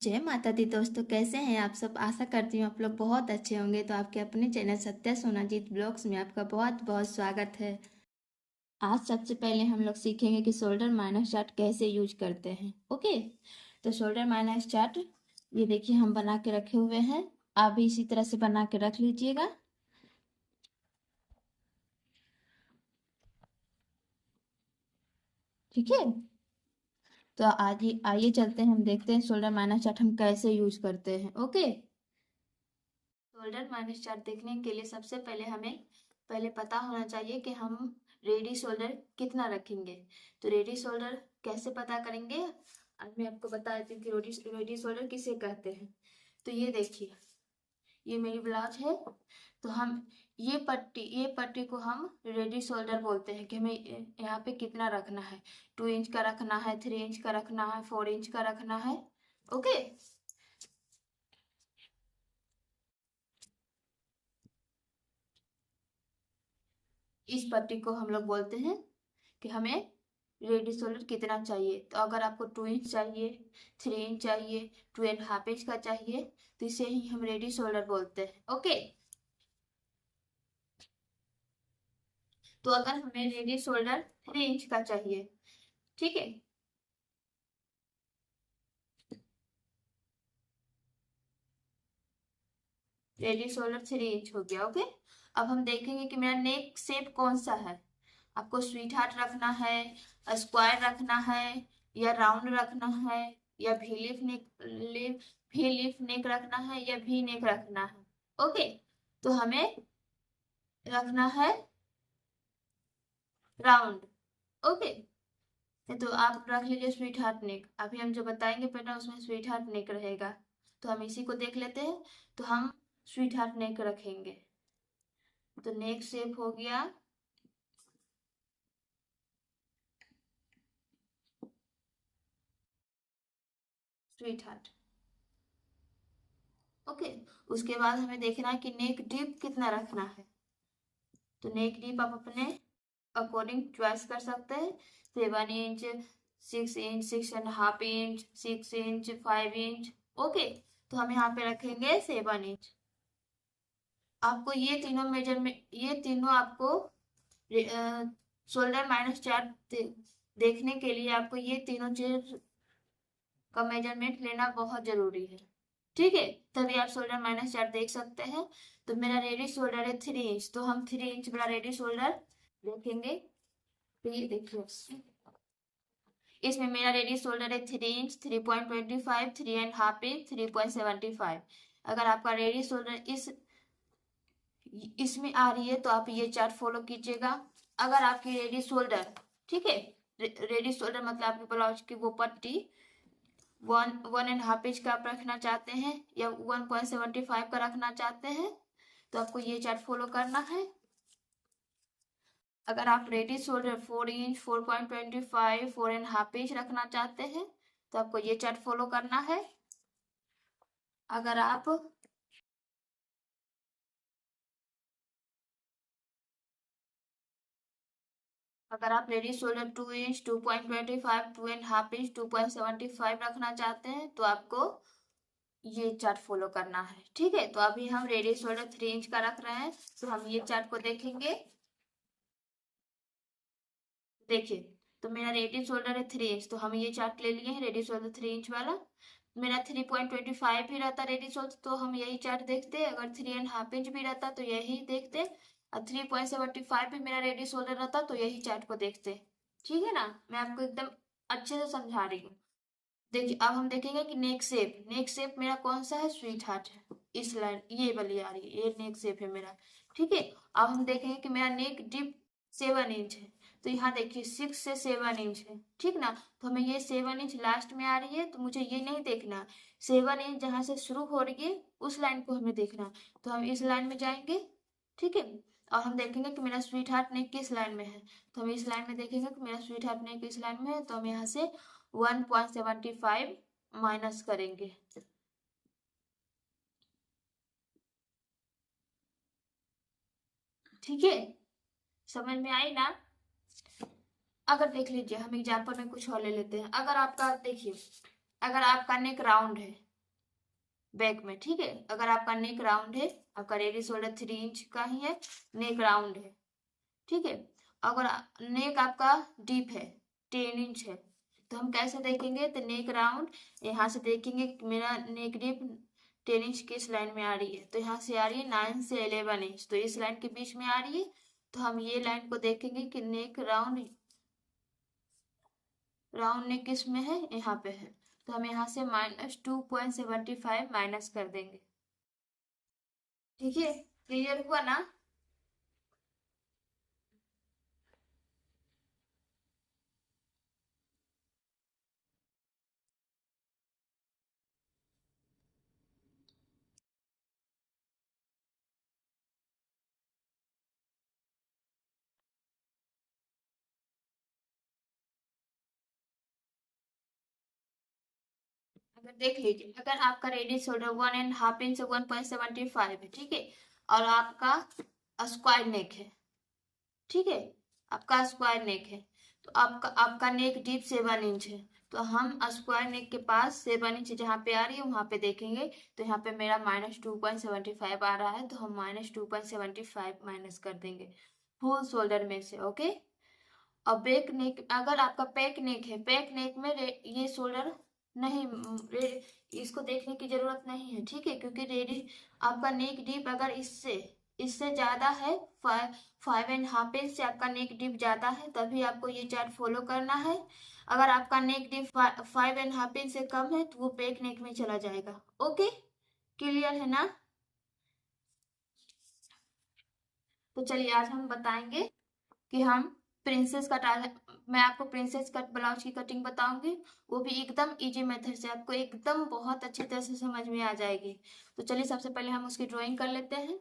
जय माता दी दोस्तों, कैसे हैं आप सब। आशा करती हूँ आप लोग बहुत अच्छे होंगे। तो आपके अपने चैनल सत्या सोनाजीत ब्लॉग्स में आपका बहुत बहुत स्वागत है। आज सबसे पहले हम लोग सीखेंगे कि शोल्डर माइनस चार्ट कैसे यूज करते हैं। ओके, तो शोल्डर माइनस चार्ट ये देखिए हम बना के रखे हुए हैं। आप भी इसी तरह से बना के रख लीजिएगा। ठीक है, तो आज आइए चलते हैं, हम देखते हैं शोल्डर माइनस चार्ट हम कैसे यूज करते हैं। ओके, शोल्डर माइनस चार्ट देखने के लिए सबसे पहले हमें पता होना चाहिए कि हम रेडी शोल्डर कितना रखेंगे। तो रेडी शोल्डर कैसे पता करेंगे, आज मैं आपको बता देती हूँ कि रेडी शोल्डर किसे कहते हैं। तो ये देखिए, ये मेरी ब्लाउज है। तो हम ये पट्टी को हम रेडी शोल्डर बोलते हैं कि हमें यहाँ पे कितना रखना है। 2 इंच का रखना है, 3 इंच का रखना है, 4 इंच का रखना है। ओके, इस पट्टी को हम लोग बोलते हैं कि हमें रेडी शोल्डर कितना चाहिए। तो अगर आपको 2 इंच चाहिए, 3 इंच चाहिए, 2.5 इंच का चाहिए, तो इसे ही हम रेडी शोल्डर बोलते हैं। ओके, तो अगर हमें रेडी शोल्डर 3 इंच का चाहिए, ठीक है, रेडी शोल्डर 3 इंच हो गया। ओके, अब हम देखेंगे कि मेरा नेक शेप कौन सा है। आपको स्वीट हार्ट रखना है, स्क्वायर रखना है, या राउंड रखना है, या भी लीफ नेक रखना है, या भी नेक रखना है। ओके, तो हमें रखना है राउंड। ओके, तो आप रख लीजिए स्वीट हार्ट नेक। अभी हम जो बताएंगे पहले उसमें स्वीट हार्ट नेक रहेगा, तो हम इसी को देख लेते हैं। तो हम स्वीट हार्ट नेक रखेंगे। तो नेक शेप हो गया स्वीट हार्ट। ओके, उसके बाद हमें देखना है कि नेक डीप कितना रखना है। तो नेक डीप आप अपने अकॉर्डिंग चॉइस कर सकते हैं। 7 inch, 6 inch, 6.5 inch, 6 inch, 5 inch. Okay, तो हम यहाँ पे रखेंगे 7 इंच। आपको ये तीनों आपको शोल्डर माइनस चार्ट देखने के लिए आपको ये तीनों चीज का मेजरमेंट लेना बहुत जरूरी है। ठीक है, तभी आप शोल्डर माइनस चार्ट देख सकते हैं। तो मेरा रेडी शोल्डर है 3 इंच, तो हम 3 इंच वाला रेडी शोल्डर देखेंगे। तो ये देखिए, इसमें मेरा रेडी शोल्डर है 3 इंच, 3.25, 3.5 इंच, 3.75। अगर आपका रेडी शोल्डर इसमें आ रही है तो आप ये चार्ट फॉलो कीजिएगा। अगर आपकी रेडी शोल्डर, ठीक है, रेडी शोल्डर मतलब आपके ब्लाउज की वो पट्टी 1.5 इंच का आप रखना चाहते हैं, या 1.75 का रखना चाहते हैं, तो आपको ये चार्ट फॉलो करना है। अगर आप रेडी शोल्डर 4 इंच, 4.25, 4.5 इंच रखना चाहते हैं, तो आपको ये चार्ट फॉलो करना है। अगर आप रेडी शोल्डर 2 इंच, 2.25, 2.5 इंच, 2.75 रखना चाहते हैं, तो आपको ये चार्ट फॉलो करना है। ठीक है, तो अभी हम रेडी शोल्डर 3 इंच का रख रहे हैं, तो हम ये चार्ट को देखेंगे। देखिए, तो मेरा रेडी शोल्डर है 3 इंच, तो हम ये चार्ट ले लिए हैं रेडी शोल्डर 3 इंच वाला। मेरा 3.25 भी रहता रेडी शोल्डर, तो हम यही चार्ट देखते। अगर 3.5 इंच भी रहता तो यही देखते, और 3.75 भी मेरा रेडी शोल्डर रहता तो यही चार्ट को देखते। ठीक है ना, मैं आपको एकदम अच्छे से समझा रही हूँ। देखिए, अब हम देखेंगे कि नेक शेप मेरा कौन सा है, स्वीट हार्ट है। इस लाइन ये वाली आ रही है, ये नेक शेप है मेरा। ठीक है, अब हम देखेंगे कि मेरा नेक डिप 7 इंच है। तो यहाँ देखिए 6 से 7 इंच है, ठीक ना। तो हमें ये 7 इंच लास्ट में आ रही है, तो मुझे ये नहीं देखना। 7 इंच जहाँ से शुरू हो रही है उस लाइन को हमें देखना। तो हम इस लाइन में जाएंगे, ठीक है, और हम देखेंगे कि मेरा स्वीट हार्ट नेक किस लाइन में है। तो हम इस लाइन में देखेंगे कि मेरा स्वीट हार्ट नेक किस लाइन में है, तो हम यहाँ से 1.75 माइनस करेंगे। ठीक है, समझ में आई ना। अगर देख लीजिए, हम एग्जाम्पल में कुछ और ले लेते हैं। अगर आपका देखिए, अगर आपका नेक राउंड है, बैक में, ठीक है। अगर आपका नेक राउंड है, आपका रेडी शोल्डर 3 इंच का ही है, नेक राउंड है, ठीक है। अगर नेक आपका डीप है, 10 इंच है, तो हम कैसे देखेंगे, तो नेक राउंड यहाँ से देखेंगे कि मेरा नेक डीप 10 इंच किस लाइन में आ रही है, तो यहाँ से आ रही है 9 से 11 इंच, तो इस लाइन के बीच में आ रही है। तो हम ये लाइन को देखेंगे कि नेक राउंड नेक किस में है, यहाँ पे है, तो हम यहाँ से -2.75 माइनस कर देंगे, ठीक है। क्लियर हुआ ना। अगर देख लीजिए, अगर आपका रेडियस शोल्डर 1.5 इंच से 1.75 है, ठीक है, और आपका स्क्वायर नेक है, ठीक है, आपका स्क्वायर नेक है, तो आपका नेक डीप 7 इंच है, तो हम स्क्वायर नेक के पास 7 इंच जहाँ पे आ रही है वहां पे देखेंगे, तो यहाँ पे मेरा -2.75 आ रहा है, तो हम -2.75 माइनस कर देंगे फुल शोल्डर में से, ओके। और बैक नेक, अगर आपका पैक नेक है, पैक नेक में ये शोल्डर नहीं, इसको देखने की जरूरत नहीं है, ठीक है, क्योंकि रेडी आपका नेक डीप अगर इससे इससे ज्यादा है, 5.5 इंच से आपका नेक डीप ज्यादा है, तभी आपको ये चार्ट फॉलो करना है। अगर आपका नेक डीप 5.5 इंच से कम है, तो वो पैक नेक में चला जाएगा, ओके। क्लियर है ना। तो चलिए आज हम बताएंगे कि हम प्रिंसेस कट, मैं आपको प्रिंसेस कट ब्लाउज की कटिंग बताऊंगी, वो भी एकदम इजी मेथड से, आपको एकदम बहुत अच्छी तरह से समझ में आ जाएगी। तो चलिए सबसे पहले हम उसकी ड्राइंग कर लेते हैं।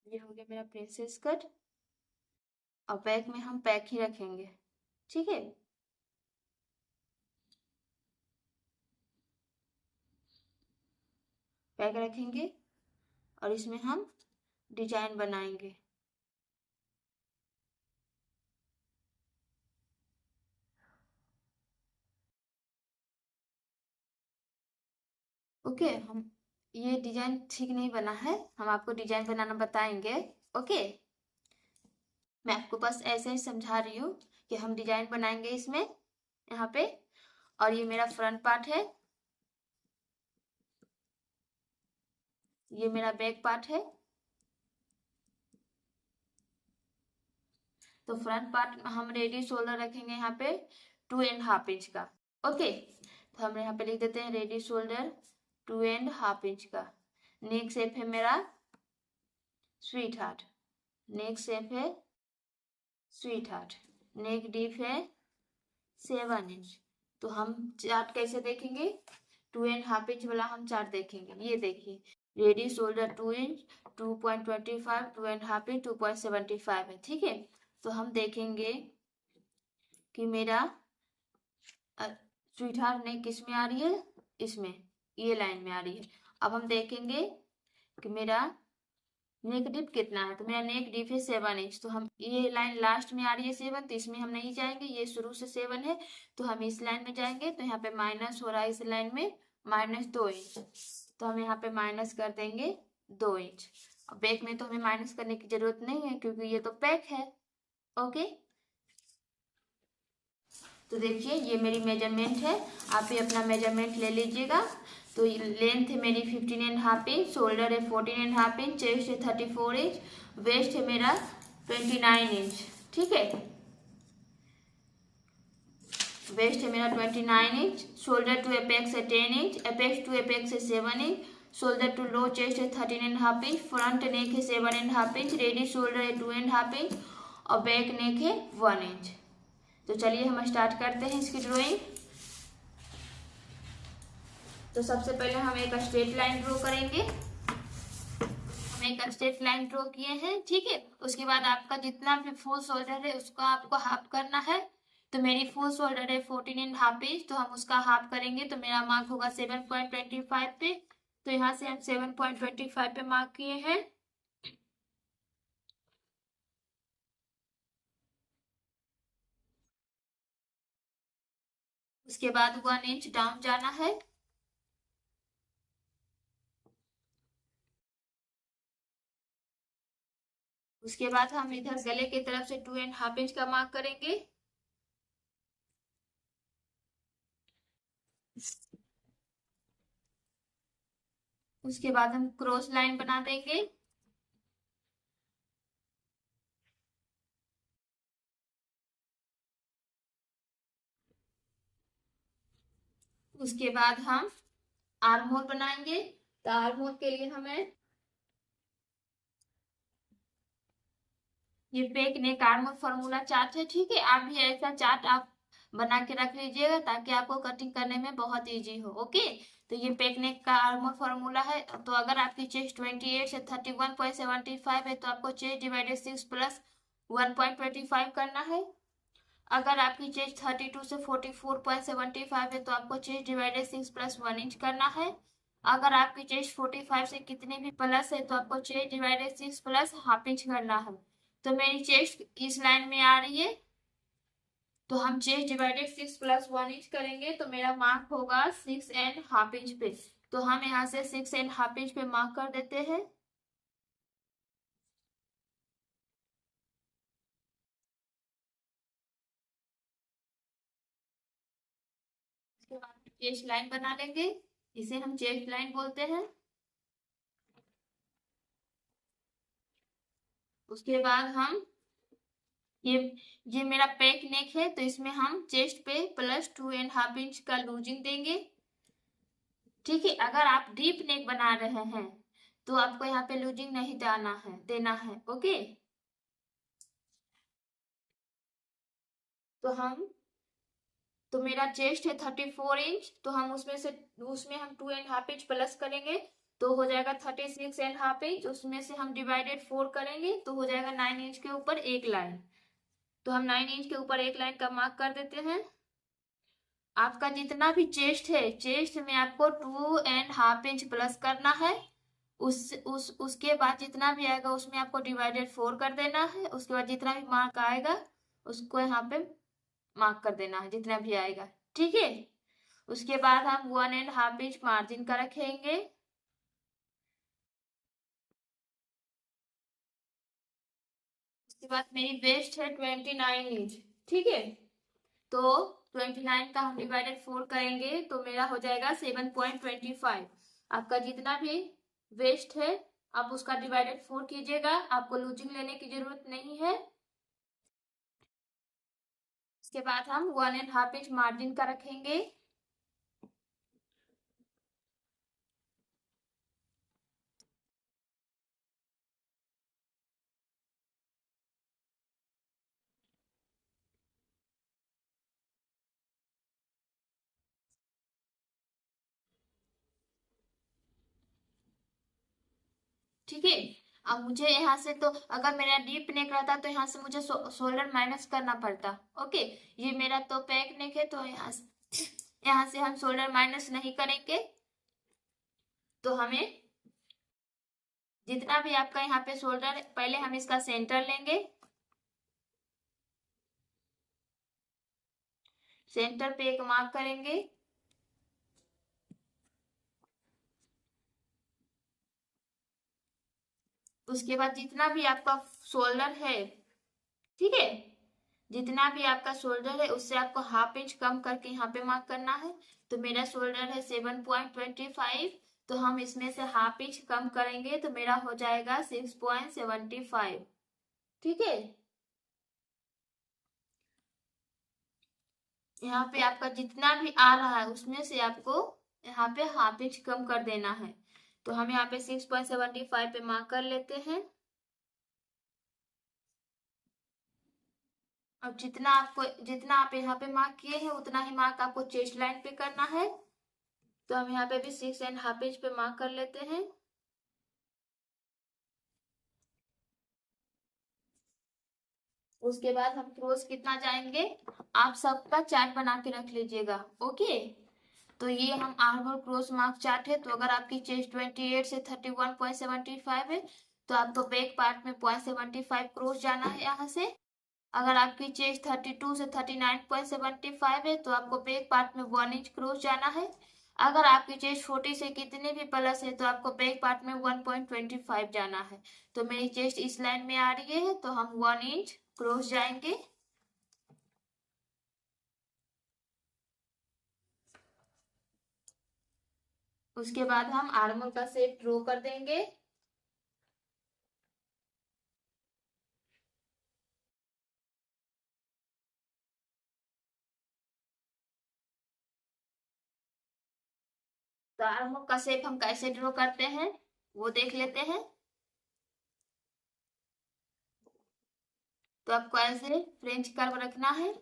ये हो गया मेरा प्रिंसेस कट, और बैक में हम पैक ही रखेंगे, ठीक है। पैक रखेंगे और इसमें हम डिजाइन बनाएंगे, ओके। हम ये डिजाइन ठीक नहीं बना है, हम आपको डिजाइन बनाना बताएंगे, ओके। मैं आपको बस ऐसे ही समझा रही हूँ कि हम डिजाइन बनाएंगे इसमें, यहाँ पे। और ये मेरा फ्रंट पार्ट है, ये मेरा बैक पार्ट है। तो फ्रंट पार्ट हम रेडी शोल्डर रखेंगे यहाँ पे 2.5 इंच का, ओके। तो हम यहाँ पे लिख देते हैं रेडी शोल्डर 2.5 इंच का। नेक शेप है मेरा स्वीट हार्ट, नेक शेप है स्वीट हार्ट, नेक डीप है 7 इंच। तो हम चार्ट कैसे देखेंगे, 2.5 इंच वाला हम चार्ट देखेंगे। ये देखिए, रेडी शोल्डर 2 इंच, 2.25, 2.5 इंच, 2.75 है, ठीक है। तो हम देखेंगे कि मेरा स्वीट हार्ट नेक किस में आ रही है, इसमें, ये लाइन में आ रही है। अब हम देखेंगे कि मेरा नेक डिप कितना है, तो मेरा नेक डिप है 7 इंच, तो हम ये लाइन लास्ट में आ रही है 7, तो इसमें हम नहीं जाएंगे, ये शुरू से 7 है, तो हम इस लाइन में जाएंगे, तो यहाँ पे माइनस हो रहा है इस लाइन में -2 इंच, तो हम यहाँ पे माइनस कर देंगे 2 इंच। अब बैक में तो हमें माइनस करने की जरूरत नहीं है, क्योंकि ये तो बैक है, ओके। तो देखिए ये मेरी मेजरमेंट है, आप भी अपना मेजरमेंट ले लीजिएगा। तो लेंथ है मेरी 15.5 इंच, शोल्डर है 14.5 इंच, चेस्ट है 34 इंच, वेस्ट है मेरा 29 इंच, ठीक है। वेस्ट है मेरा 29 इंच, शोल्डर टू एपेक्स है 10 इंच, एपेक्स टू एपेक्स है 7 inch, shoulder to low chest है 13.5 इंच, फ्रंट नेक है 7.5 इंच, रेडी शोल्डर है 2.5 इंच, और बैक नेक है 1 इंच। तो चलिए हम स्टार्ट करते हैं इसकी ड्राइंग। तो सबसे पहले हम एक स्ट्रेट लाइन ड्रॉ करेंगे, हम एक स्ट्रेट लाइन ड्रॉ किए हैं, ठीक है। उसके बाद आपका जितना भी फुल शोल्डर है उसको आपको हाफ करना है। तो मेरी फुल शोल्डर है 14.5 इंच, तो हम उसका हाफ करेंगे, तो मेरा मार्क होगा 7.25 पे। तो यहाँ से हम 7.25 पे मार्क किए हैं। उसके बाद 1 इंच डाउन जाना है। उसके बाद हम इधर गले की तरफ से 2.5 इंच का मार्क करेंगे। उसके बाद हम क्रॉस लाइन बना देंगे। उसके बाद हम आर्म होल बनाएंगे। तो आर्म होल के लिए हमें ये पेक नेक आर्म होल फॉर्मूला चार्ट है, ठीक है। आप भी ऐसा चार्ट आप बना के रख लीजिएगा ताकि आपको कटिंग करने में बहुत इजी हो। ओके, तो ये पेक नेक का आर्म होल फॉर्मूला है। तो अगर आपकी चेस्ट 28 से 31.75 है तो आपको चेस्ट डिवाइडेड 6 प्लस 1.25 करना है। अगर आपकी चेस्ट 32 से 44.75 है तो आपको चेस्ट डिवाइडेड 6 प्लस 1 इंच करना है। अगर आपकी चेस्ट 45 से कितने भी प्लस है तो आपको chest divided 6 plus half inch करना है। तो मेरी चेस्ट इस लाइन में आ रही है, तो हम चेस्ट डिवाइडेड 6 प्लस 1 इंच करेंगे तो मेरा मार्क होगा 6.5 इंच पे। तो हम यहाँ से 6.5 इंच पे मार्क कर देते हैं। उसके बाद चेस्ट लाइन बना लेंगे, इसे हम चेस्ट लाइन बोलते हैं। उसके बाद हम ये ये मेरा पैक नेक है तो इसमें हम चेस्ट पे प्लस 2.5 इंच का लूजिंग देंगे, ठीक है। अगर आप डीप नेक बना रहे हैं तो आपको यहाँ पे लूजिंग नहीं देना है ओके। तो मेरा चेस्ट है 34 इंच, तो हम उसमें हम 2.5 इंच प्लस करेंगे तो हो जाएगा 36.5 इंच। उसमें से हम डिवाइडेड 4 करेंगे तो हो जाएगा 9 इंच के ऊपर एक लाइन। तो हम 9 इंच के ऊपर एक लाइन का मार्क कर देते हैं। आपका जितना भी चेस्ट है, चेस्ट में आपको 2.5 इंच प्लस करना है। उसके बाद जितना भी आएगा उसमें आपको डिवाइडेड 4 कर देना है। उसके बाद जितना भी मार्क आएगा उसको यहाँ पे मार्क कर देना है जितना भी आएगा, ठीक है। उसके बाद हम 1.5 इंच मार्जिन का रखेंगे। उसके बाद मेरी वेस्ट है 29 इंच, ठीक है। तो 29 का हम डिवाइडेड 4 करेंगे तो मेरा हो जाएगा 7.25। आपका जितना भी वेस्ट है आप उसका डिवाइडेड 4 कीजिएगा, आपको लूजिंग लेने की जरूरत नहीं है। उसके बाद हम 1.5 इंच मार्जिन का रखेंगे। ठीक है। अब मुझे यहाँ से तो अगर मेरा डीप नेक रहता तो यहाँ से मुझे शोल्डर माइनस करना पड़ता। ओके, ये मेरा तो पैक नेक है तो यहाँ से हम शोल्डर माइनस नहीं करेंगे। तो हमें जितना भी आपका यहाँ पे शोल्डर, पहले हम इसका सेंटर लेंगे। सेंटर पे एक मार्क करेंगे। उसके बाद जितना भी आपका शोल्डर है, ठीक है, जितना भी आपका शोल्डर है उससे आपको हाफ इंच कम करके यहाँ पे मार्क करना है। तो मेरा शोल्डर है 7.25, तो हम इसमें से हाफ इंच कम करेंगे तो मेरा हो जाएगा 6.75, ठीक है। यहाँ पे आपका जितना भी आ रहा है उसमें से आपको यहाँ पे हाफ इंच कम कर देना है। तो हम यहाँ पे 6.75 पे मार्क कर लेते हैं। अब जितना आप यहाँ पे मार्क किए हैं उतना ही मार्क आपको चेस्ट लाइन पे करना है। तो हम यहाँ पे भी 6.5 इंच पे मार्क कर लेते हैं। उसके बाद हम क्रोस कितना जाएंगे आप सबका चार्ट बना के रख लीजिएगा ओके। तो ये हम आर्मर क्रॉस मार्क चार्ट है। तो अगर आपकी चेस्ट 28 से 31.75 है तो आपको बैक पार्ट में 0.75 क्रॉस जाना है यहाँ से। अगर आपकी चेस्ट 32 से 39.75 है तो आपको बैक पार्ट में 1 इंच क्रॉस जाना है। अगर आपकी चेस्ट 40 से कितने भी प्लस है तो आपको बैक पार्ट में 1.25 जाना है। तो मेरी चेस्ट इस लाइन में आ रही है तो हम 1 इंच क्रॉस जाएंगे। उसके बाद हम आर्मर का शेप ड्रॉ कर देंगे। तो आर्मर का शेप हम कैसे ड्रॉ करते हैं वो देख लेते हैं। तो आपको ऐसे फ्रेंच कर्व रखना है।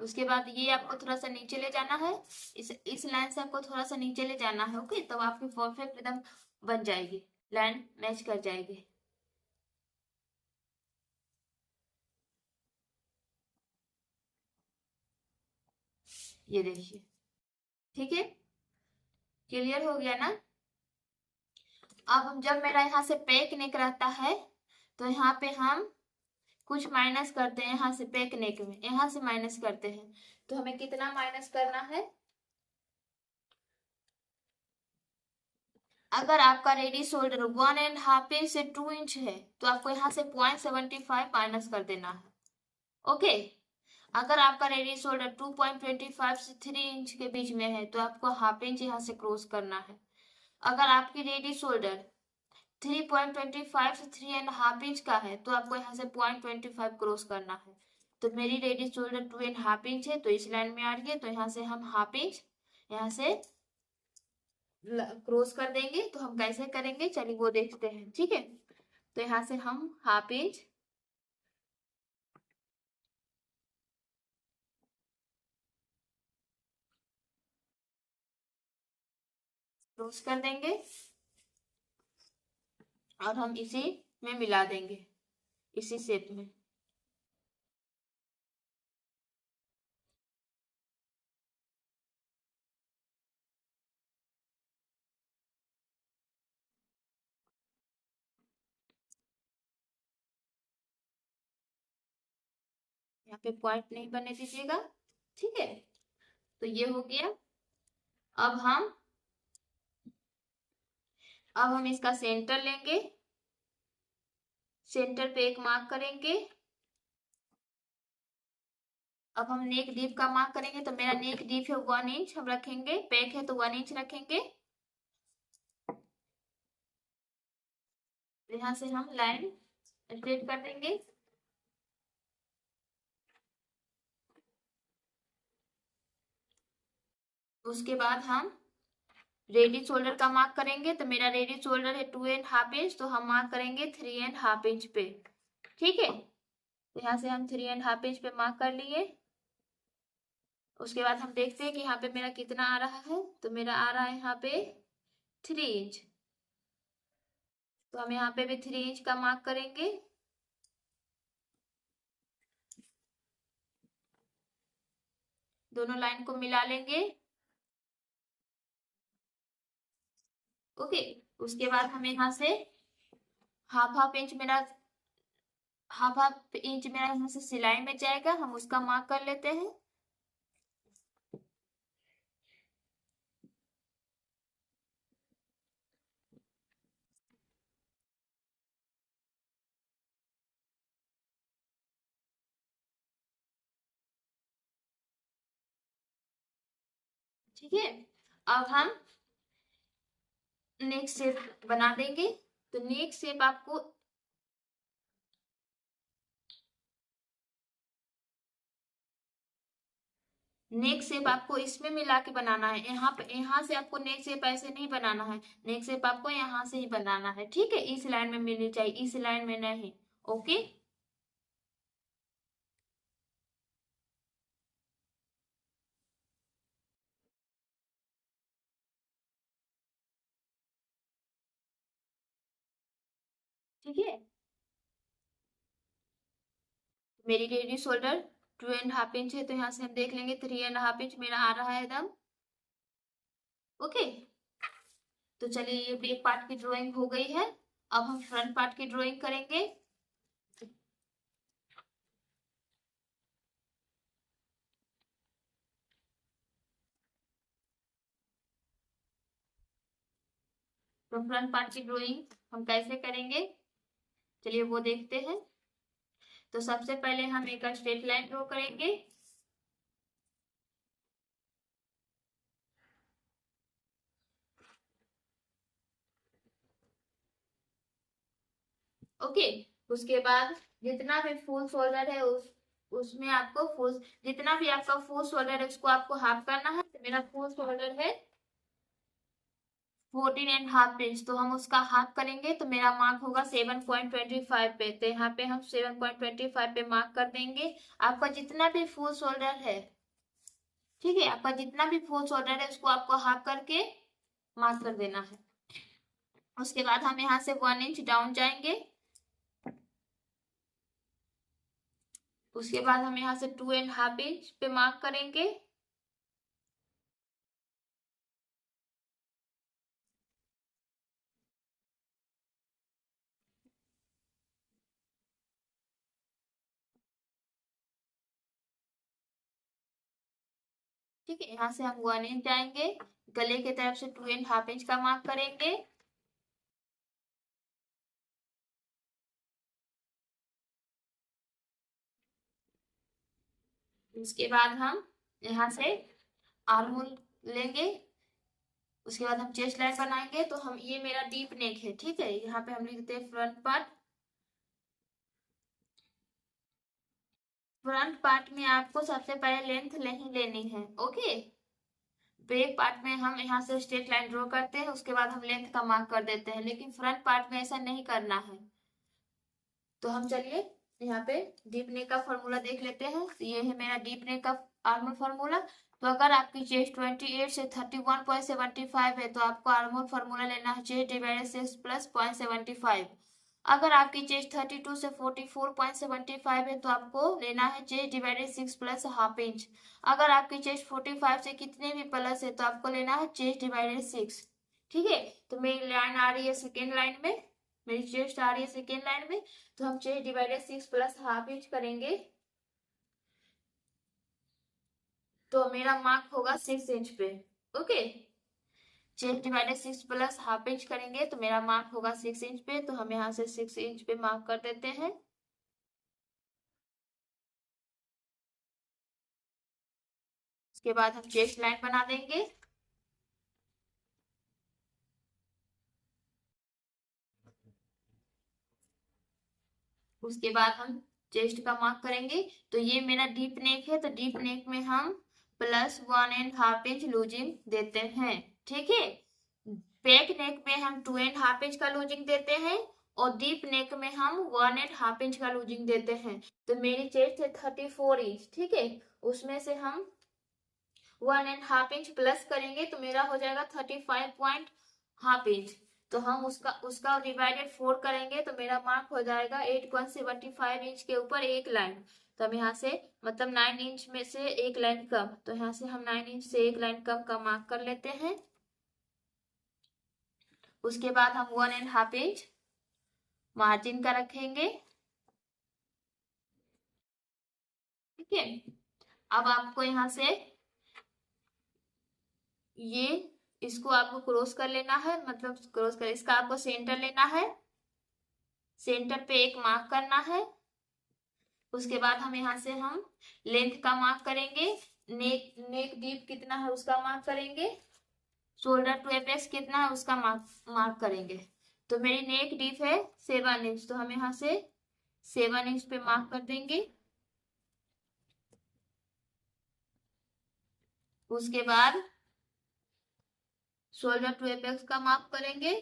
उसके बाद ये आपको थोड़ा सा नीचे ले जाना है। इस लाइन से आपको थोड़ा सा नीचे ले जाना है। ओके, तब आपकी परफेक्ट एकदम बन जाएगी, लाइन मैच कर जाएगी। ये देखिए, ठीक है, क्लियर हो गया ना। अब हम जब मेरा यहाँ से पैक नेक रहता है तो यहाँ पे हम कुछ माइनस करते हैं। यहाँ से पैक नेक में यहाँ से माइनस करते हैं। तो हमें कितना माइनस करना है? अगर आपका रेडी शोल्डर 1.5 इंच से 2 इंच है तो आपको यहाँ से 0.75 माइनस कर देना है। ओके, अगर आपका रेडी शोल्डर 2.25 से 3 इंच के बीच में है तो आपको हाफ इंच यहाँ से क्रॉस करना है। अगर आपकी रेडी शोल्डर 3.25 से 3.5 इंच का है तो आपको यहाँ से 0.25 क्रॉस करना है। तो मेरी रेडी शोल्डर 2.5 इंच है तो इस लाइन में आ रही है तो यहाँ से हम हाफ इंच यहाँ से क्रॉस कर देंगे। तो हम कैसे करेंगे चलिए वो देखते हैं, ठीक है। तो यहाँ से हम हाफ इंच क्रॉस कर देंगे और हम इसी में मिला देंगे, इसी शेप में। यहाँ पे पॉइंट नहीं बनने दीजिएगा, ठीक है। तो ये हो गया। अब हम इसका सेंटर लेंगे, सेंटर पे एक मार्क करेंगे। अब हम नेक डीप का मार्क करेंगे। तो मेरा नेक डीप है 1 इंच हम रखेंगे, पैक है तो 1 इंच रखेंगे। यहाँ से हम लाइन स्ट्रेट कर देंगे। उसके बाद हम रेडी शोल्डर का मार्क करेंगे। तो मेरा रेडी शोल्डर है 2.5 इंच तो हम मार्क करेंगे 3.5 इंच पे, ठीक है। तो यहाँ से हम 3.5 इंच पे मार्क कर लिए। उसके बाद हम देखते हैं कि यहाँ पे मेरा कितना आ रहा है। तो मेरा आ रहा है यहाँ पे 3 इंच। तो हम यहाँ पे भी 3 इंच का मार्क करेंगे। दोनों लाइन को मिला लेंगे। ओके, उसके बाद हम यहाँ से हाफ इंच मेरा हाफ इंच मेरा यहाँ से सिलाई में जाएगा, हम उसका मार्क कर लेते हैं। ठीक है, अब हम नेक शेप बना देंगे। तो नेक शेप आपको इसमें मिला के बनाना है। यहाँ से आपको नेक शेप ऐसे नहीं बनाना है। नेक शेप आपको यहाँ से ही बनाना है, ठीक है। इस लाइन में मिलनी चाहिए, इस लाइन में नहीं। ओके, ठीक है। मेरी रेडी शोल्डर 2.5 इंच है तो यहाँ से हम देख लेंगे 3.5 इंच मेरा आ रहा है एकदम। ओके, तो चलिए ये बैक पार्ट की ड्राइंग हो गई है। अब हम फ्रंट पार्ट की ड्राइंग करेंगे। तो फ्रंट पार्ट की ड्राइंग हम कैसे करेंगे, चलिए वो देखते हैं। तो सबसे पहले हम एक स्ट्रेट लाइन ड्रॉ करेंगे। ओके, उसके बाद जितना भी फुल शोल्डर है उसमें आपको फुल, जितना भी आपका फुल शोल्डर है उसको आपको हाफ करना है। तो मेरा फुल शोल्डर है 14.5 इंच, तो हम उसका हाफ करेंगे तो मेरा मार्क होगा 7.25 पे। तो यहाँ पे हम 7.25 पे मार्क कर देंगे। आपका जितना भी फुल शोल्डर है, ठीक है, आपका जितना भी फुल शोल्डर है उसको आपको हाफ करके मार्क कर देना है। उसके बाद हम यहाँ से 1 इंच डाउन जाएंगे। उसके बाद हम यहाँ से 2.5 इंच पे मार्क करेंगे। ठीक है, यहाँ से हम 1 इंच जाएंगे, गले की तरफ से 2.5 इंच का मार्क करेंगे। उसके बाद हम यहाँ से आर्म होल लेंगे। उसके बाद हम चेस्ट लाइन बनाएंगे। तो हम, ये मेरा डीप नेक है, ठीक है, यहाँ पे हम लिखते हैं फ्रंट पार्ट। फ्रंट पार्ट में आपको सबसे पहले लेंथ नहीं लेनी है, ओके। बैक पार्ट में हम यहाँ से स्ट्रेट लाइन ड्रॉ करते हैं, उसके बाद हम लेंथ का मार्क कर देते हैं, लेकिन फ्रंट पार्ट में ऐसा नहीं करना है। तो हम चलिए यहाँ पे डीप नेक का फॉर्मूला देख लेते हैं। तो ये है मेरा डीप नेक का आर्मोल फॉर्मूला। तो अगर आपकी चेस्ट 28 से 31.75 है तो आपको आर्मोल फॉर्मूला लेना है चेस्ट डिवाइडेड 6 प्लस 0.75। अगर आपकी चेस्ट 32 से 44.75 है तो आपको लेना है chest divided 6 plus half inch. अगर आपकी चेस्ट 45 से कितने भी प्लस है तो आपको लेना है चेस्ट डिवाइडेड 6। ठीक है, तो मेरी लाइन आ रही है सेकेंड लाइन में, मेरी चेस्ट आ रही है सेकेंड लाइन में। तो हम chest divided 6 plus half inch करेंगे तो मेरा मार्क होगा 6 इंच पे। Okay, chest divided 6 plus half inch करेंगे तो मेरा मार्क होगा 6 इंच पे। तो हम यहाँ से 6 इंच पे मार्क कर देते हैं। उसके बाद हम चेस्ट लाइन बना देंगे। उसके बाद हम चेस्ट का मार्क करेंगे। तो ये मेरा डीप नेक है, तो डीप नेक में हम प्लस 1.5 इंच लूजिंग देते हैं। ठीक है, बैक नेक में हम 2.5 इंच का लूजिंग देते हैं और डीप नेक में हम 1.5 इंच का लूजिंग देते हैं। तो मेरी चेस्ट है 34 इंच, ठीक है, उसमें से हम 1.5 इंच प्लस करेंगे तो मेरा हो जाएगा 35.5 इंच। तो हम उसका डिवाइडेड 4 करेंगे तो मेरा मार्क हो जाएगा 8.75 इंच के ऊपर एक लाइन। तो हम यहाँ से मतलब 9 इंच में से एक लाइन कम, तो यहाँ से हम 9 इंच से एक लाइन कम का मार्क कर लेते हैं। उसके बाद हम 1.5 इंच मार्जिन का रखेंगे। ठीक है, अब आपको यहाँ से ये, इसको आपको क्रॉस कर लेना है, मतलब क्रॉस कर, इसका आपको सेंटर लेना है, सेंटर पे एक मार्क करना है। उसके बाद हम यहाँ से हम लेंथ का मार्क करेंगे, नेक नेक डीप कितना है उसका मार्क करेंगे, शोल्डर टू एपेक्स कितना है उसका मार्क करेंगे। तो मेरी नेक डीप है 7 इंच, तो हम यहाँ से 7 इंच पे मार्क कर देंगे। उसके बाद शोल्डर टू एपेक्स का मार्क करेंगे।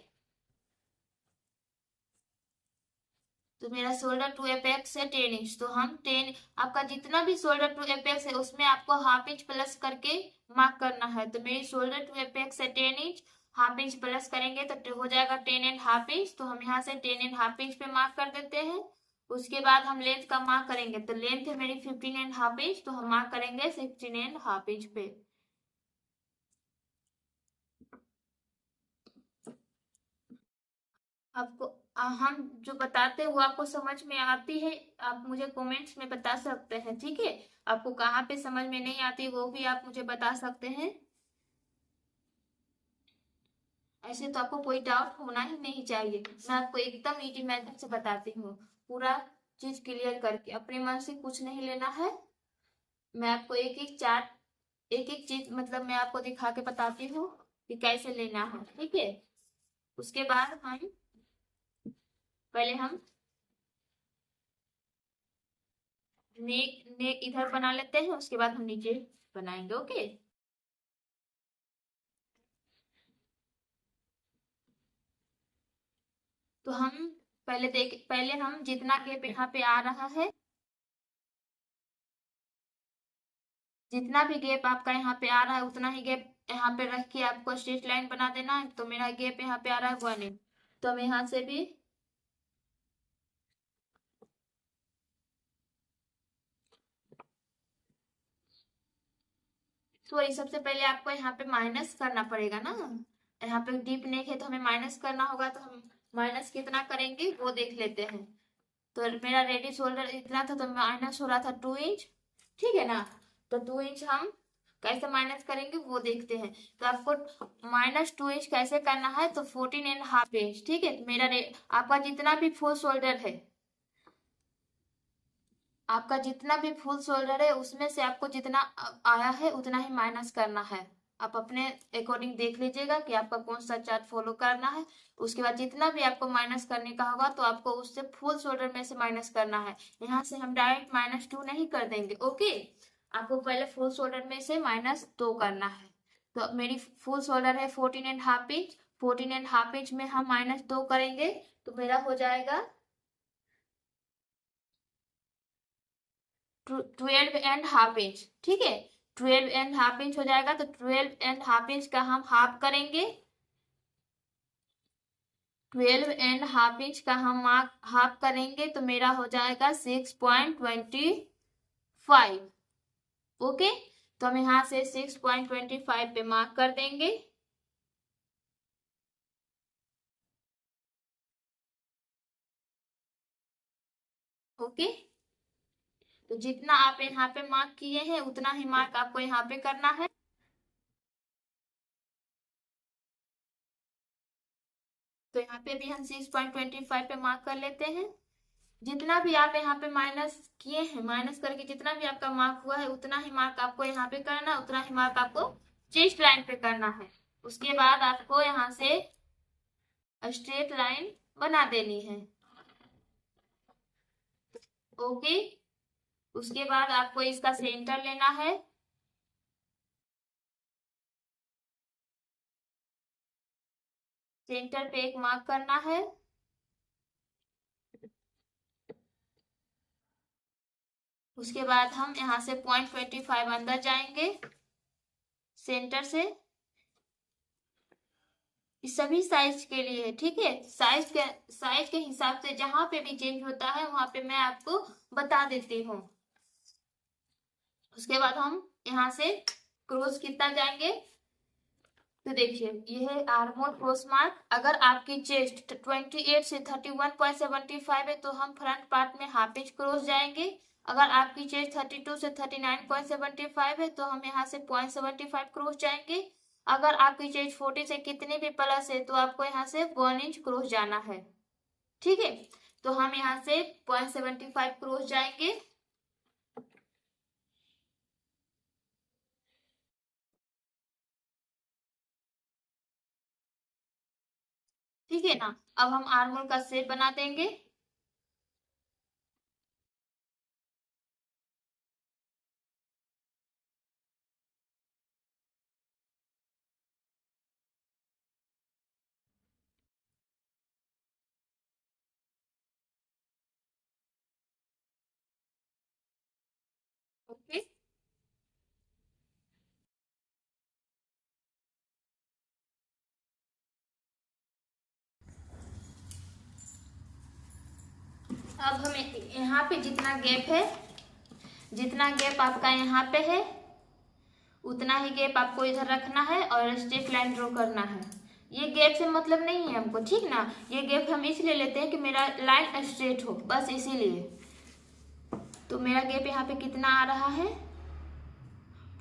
तो मेरा शोल्डर टू एपेक्स है 10 इंच, तो हम 10, आपका जितना भी शोल्डर टू एपेक्स है उसमें आपको हाफ इंच प्लस करके मार्क करना है। तो मेरी शोल्डर टू एपेक्स है 10 इंच, हाफ इंच प्लस करेंगे तो हो जाएगा 10.5 इंच। तो हम यहाँ से 10.5 इंच पे मार्क कर देते हैं। उसके बाद हम लेंथ का मार्क करेंगे, तो लेंथ है मेरी 15.5 इंच, तो हम मार्क करेंगे 16.5 इंच पे। आपको हम जो बताते हैं वो आपको समझ में आती है, आप मुझे कमेंट्स में बता सकते हैं, ठीक है। आपको कहाँ पे समझ में नहीं आती वो भी आप मुझे बता सकते हैं। ऐसे तो आपको कोई डाउट होना ही नहीं चाहिए, मैं आपको एकदम इजी मेथड से बताती हूँ, पूरा चीज क्लियर करके, अपने मन से कुछ नहीं लेना है। मैं आपको एक एक चार्ट, एक एक चीज मतलब मैं आपको दिखा के बताती हूँ कि कैसे लेना है, ठीक है। उसके बाद हम पहले हम नेक नेक इधर बना लेते हैं, उसके बाद हम नीचे बनाएंगे, ओके। तो हम पहले हम जितना गैप यहाँ पे आ रहा है, जितना भी गैप आपका यहाँ पे आ रहा है उतना ही गैप यहाँ पे रख के आपको स्ट्रेट लाइन बना देना है। तो मेरा गैप यहाँ पे आ रहा है 1 इंच, तो हम यहाँ से भी सॉरी, सबसे पहले आपको यहाँ पे माइनस करना पड़ेगा ना। यहाँ पे डीप नेक है तो हमें माइनस करना होगा, तो हम माइनस कितना करेंगे वो देख लेते हैं। तो मेरा रेडी शोल्डर इतना था तो माइनस हो रहा था 2 इंच, ठीक है ना। तो 2 इंच हम कैसे माइनस करेंगे वो देखते हैं। तो आपको -2 इंच कैसे करना है, तो 14.5 इंच, ठीक है। आपका जितना भी फुल शोल्डर है, आपका जितना भी फुल शोल्डर है उसमें से आपको जितना आया है उतना ही माइनस करना है। आप अपने अकॉर्डिंग देख लीजिएगा कि आपका कौन सा चार्ट फॉलो करना है। उसके बाद जितना भी आपको माइनस करने का होगा तो आपको उससे फुल शोल्डर में से माइनस करना है। यहाँ से हम डायरेक्ट -2 नहीं कर देंगे, ओके। आपको पहले फुल शोल्डर में से -2 करना है। तो मेरी फुल शोल्डर है 14.5 इंच, 14.5 इंच में हम -2 करेंगे तो मेरा हो जाएगा 12.5 इंच, ठीक है। 12.5 इंच हो जाएगा, तो 12.5 इंच का हम हाफ करेंगे। 12.5 इंच का हम हाफ करेंगे तो मेरा हो जाएगा 6.25, ओके। तो हम यहाँ से 6.25 पे मार्क कर देंगे। ओके, तो जितना आप यहाँ पे मार्क किए हैं उतना ही मार्क आपको यहाँ पे करना है। तो यहाँ पे भी हम 6.25 पे मार्क कर लेते हैं। जितना भी आप यहाँ पे माइनस किए हैं, माइनस करके जितना भी आपका मार्क हुआ है उतना ही मार्क आपको यहाँ पे करना, उतना ही मार्क आपको चेस्ट लाइन पे करना है। उसके बाद आपको यहाँ से स्ट्रेट लाइन बना देनी है, ओके। उसके बाद आपको इसका सेंटर लेना है। सेंटर पे एक मार्क करना है। उसके बाद हम यहाँ से 0.25 अंदर जाएंगे सेंटर से। इस सभी साइज के लिए है, ठीक है। साइज के हिसाब से जहां पे भी चेंज होता है वहां पे मैं आपको बता देती हूँ। उसके बाद हम यहाँ से क्रॉस कितना जाएंगे, तो देखिए ये है आर्मोल क्रॉस मार्क। अगर आपकी चेस्ट 28 से 31.75 है तो हम फ्रंट पार्ट में ½ इंच क्रॉस जाएंगे। अगर आपकी चेस्ट 32 से 39.75 है तो हम यहाँ से 0.75 क्रॉस जाएंगे। अगर आपकी चेस्ट 40 से कितनी भी प्लस है तो आपको यहाँ से 1 इंच क्रॉस जाना है, ठीक है। तो हम यहाँ से 0.75 क्रॉस जाएंगे। ठीक है ना। अब हम आर्मोल का शेप बना देंगे। ओके, अब हमें यहाँ पे जितना गैप है, जितना गैप आपका यहाँ पे है उतना ही गैप आपको इधर रखना है और स्ट्रेट लाइन ड्रॉ करना है। ये गैप से मतलब नहीं है हमको, ठीक ना। ये गैप हम इसलिए लेते हैं कि मेरा लाइन स्ट्रेट हो, बस इसीलिए। तो मेरा गैप यहाँ पे कितना आ रहा है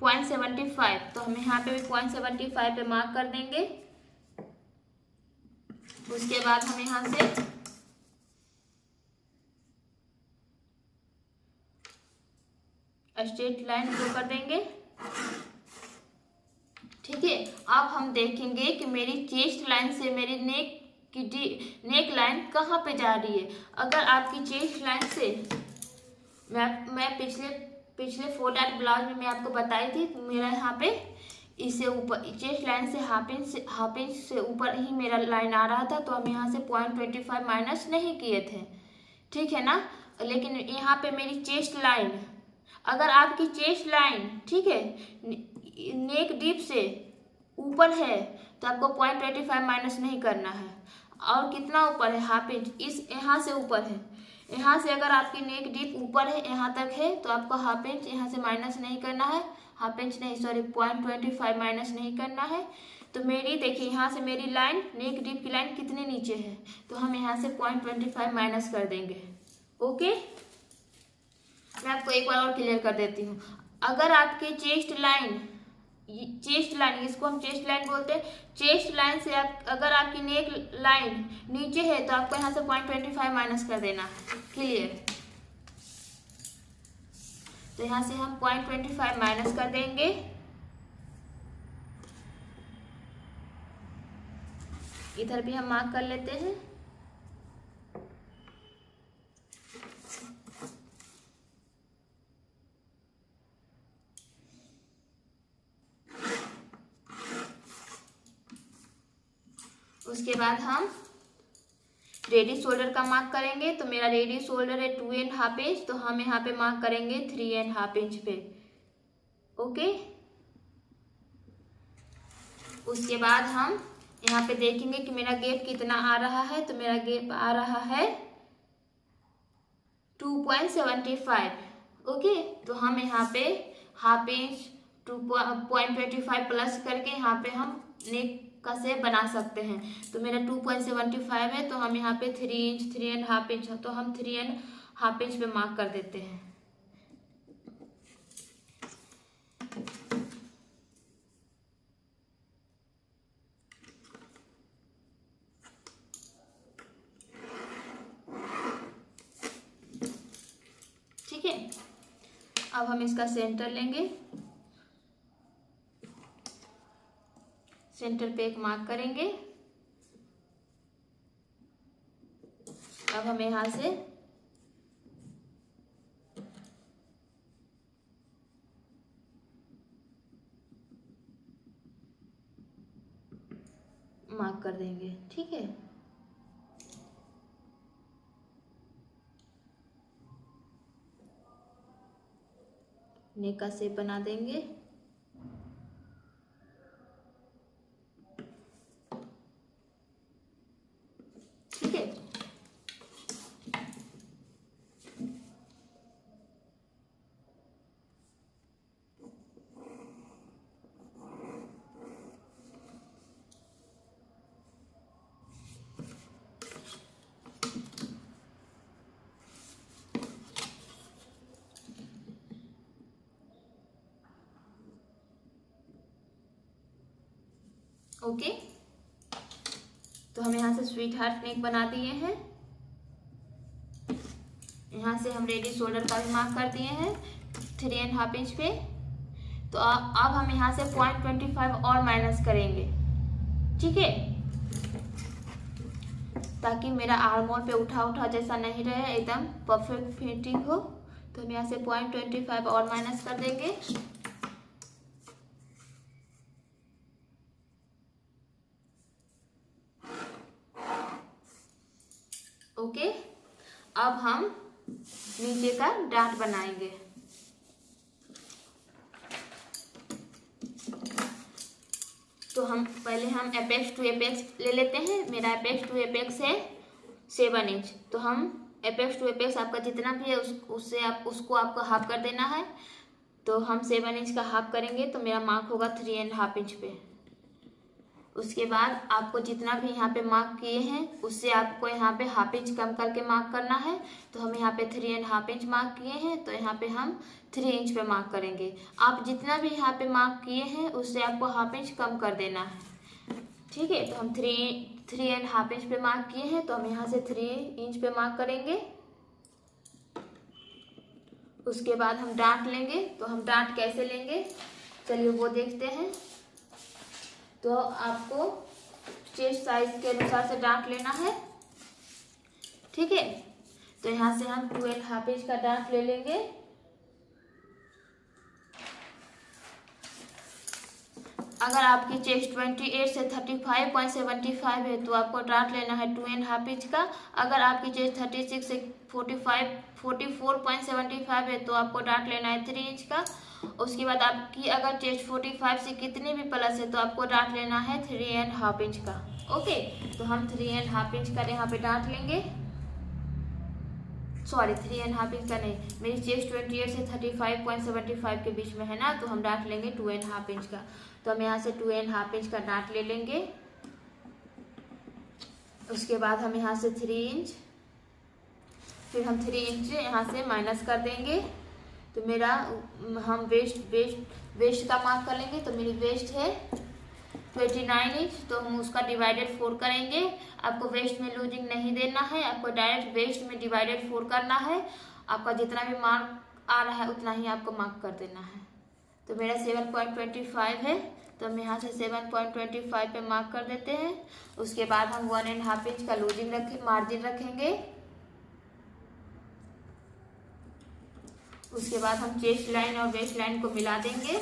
0.75, तो हम यहाँ पे भी 0.75 पे मार्क कर देंगे। उसके बाद हम यहाँ से स्ट्रेट लाइन ड्रॉ कर देंगे, ठीक है। अब हम देखेंगे कि मेरी चेस्ट लाइन से मेरी नेक लाइन कहाँ पे जा रही है। अगर आपकी चेस्ट लाइन से मैं पिछले 4 डाट ब्लाउज में मैं आपको बताई थी, मेरा यहाँ पे इससे ऊपर चेस्ट लाइन से हाफ इंच से ऊपर ही मेरा लाइन आ रहा था, तो हम यहाँ से 0.25 माइनस नहीं किए थे, ठीक है ना। लेकिन यहाँ पे मेरी चेस्ट लाइन, अगर आपकी चेस्ट लाइन, ठीक है, नेक डीप से ऊपर है तो आपको 0.25 माइनस नहीं करना है। और कितना ऊपर है, हाफ इंच, इस यहाँ से ऊपर है, यहाँ से अगर आपकी नेक डीप ऊपर है यहाँ तक है तो आपको हाफ इंच यहाँ से माइनस नहीं करना है, हाफ इंच नहीं सॉरी 0.25 माइनस नहीं करना है। तो मेरी देखिए यहाँ से मेरी लाइन नेक डीप की लाइन कितने नीचे है, तो हम यहाँ से 0.25 माइनस कर देंगे। ओके, मैं आपको एक बार और क्लियर कर देती हूँ। अगर आपके चेस्ट लाइन इसको हम चेस्ट लाइन बोलते हैं, चेस्ट लाइन से अगर आपकी नेक लाइन नीचे है तो आपको यहाँ से 0.25 माइनस कर देना है, क्लियर। तो यहाँ से हम 0.25 माइनस कर देंगे। इधर भी हम मार्क कर लेते हैं। उसके बाद हम रेडी शोल्डर का मार्क करेंगे। तो मेरा रेडी शोल्डर है 2.5 इंच, तो हम यहाँ पे मार्क करेंगे 3.5 इंच पे। ओके, उसके बाद हम यहाँ पे देखेंगे कि मेरा गैप कितना आ रहा है। तो मेरा गैप आ रहा है 2.75। ओके, तो हम यहाँ पे हाफ इंच 2.25 प्लस करके यहाँ पे हम नेक का शेप बना सकते हैं। तो मेरा 2.75 है, तो हम यहाँ पे 3 इंच 3.5 इंच, तो हम 3.5 इंच पे मार्क कर देते हैं। ठीक है, अब हम इसका सेंटर लेंगे, सेंटर पे एक मार्क करेंगे। अब हम यहाँ से मार्क कर देंगे, ठीक है। नेक का शेप बना देंगे। ठीक है, ओके। तो हम यहाँ से स्वीट हार्ट नेक बना दिए हैं। यहाँ से हम रेडी शोल्डर का भी मार्क कर दिए हैं 3.5 इंच पे। तो अब हम यहाँ से 0.25 और माइनस करेंगे, ठीक है, ताकि मेरा आर्म होल पे उठा जैसा नहीं रहे, एकदम परफेक्ट फिटिंग हो। तो हम यहाँ से 0.25 और माइनस कर देंगे। ओके, अब हम नीचे का डार्ट बनाएंगे। तो हम एपेक्स टू एपेक्स ले लेते हैं। मेरा एपेक्स टू एपेक्स है 7 इंच। तो हम एपेक्स टू एपेक्स आपका जितना भी है उसको आपको हाफ कर देना है। तो हम 7 इंच का हाफ करेंगे, तो मेरा मार्क होगा 3.5 इंच पे। उसके बाद आपको जितना भी यहाँ पे मार्क किए हैं उससे आपको यहाँ पे हाफ इंच कम करके मार्क करना है। तो हम यहाँ पे 3.5 इंच मार्क किए हैं, तो यहाँ पे हम 3 इंच पे मार्क करेंगे। आप जितना भी यहाँ पे मार्क किए हैं उससे आपको हाफ इंच कम कर देना है, ठीक है। तो हम 3.5 इंच पे मार्क किए हैं, तो हम यहाँ से 3 इंच पे मार्क करेंगे। उसके बाद हम डांट लेंगे। तो हम डांट कैसे लेंगे, चलिए वो देखते हैं। तो आपको चेस्ट साइज के अनुसार से डांट लेना है, ठीक है। तो यहाँ से हम 2.5 इंच का डांट ले लेंगे। अगर आपकी चेस्ट 28 से 35.75 है तो आपको डांट लेना है 2.5 इंच का। अगर आपकी चेस्ट 36 से 44.75 है तो आपको डांट लेना है 3 इंच का। उसके बाद आपकी अगर चेस्ट 45 से कितनी भी प्लस है तो आपको डांट लेना है 3.5 इंच का। ओके, तो हम 3.5 इंच का यहाँ पे डांट लेंगे। सॉरी, 3.5 इंच का नहीं, मेरी चेस्ट 28 से 35.75 के बीच में है ना, तो हम डांट लेंगे 2.5 इंच का। तो हम यहाँ से 2.5 इंच का डांट ले लेंगे। उसके बाद हम यहाँ से 3 इंच, फिर हम 3 इंच यहाँ से माइनस कर देंगे। तो मेरा हम वेस्ट का मार्क कर लेंगे। तो मेरी वेस्ट है 29 इंच, तो हम उसका डिवाइडेड 4 करेंगे। आपको वेस्ट में लूजिंग नहीं देना है, आपको डायरेक्ट वेस्ट में डिवाइडेड 4 करना है। आपका जितना भी मार्क आ रहा है उतना ही आपको मार्क कर देना है। तो मेरा 7.25 है, तो हम यहाँ से 7.25 पे मार्क कर देते हैं। उसके बाद हम 1.5 इंच का लूजिंग मार्जिन रखेंगे। उसके बाद हम चेस्ट लाइन और वेस्ट लाइन को मिला देंगे।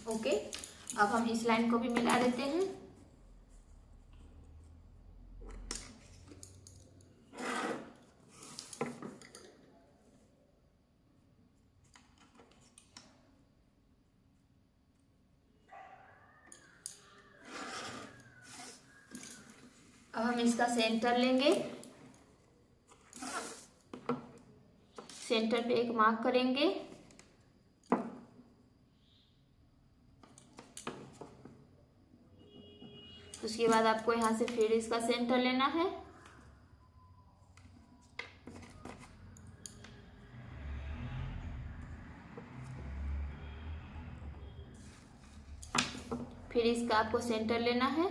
ओके, अब हम इस लाइन को भी मिला देते हैं। अब हम इसका सेंटर लेंगे, सेंटर पे एक मार्क करेंगे। उसके बाद आपको यहाँ से फिर इसका सेंटर लेना है। फिर इसका आपको सेंटर लेना है।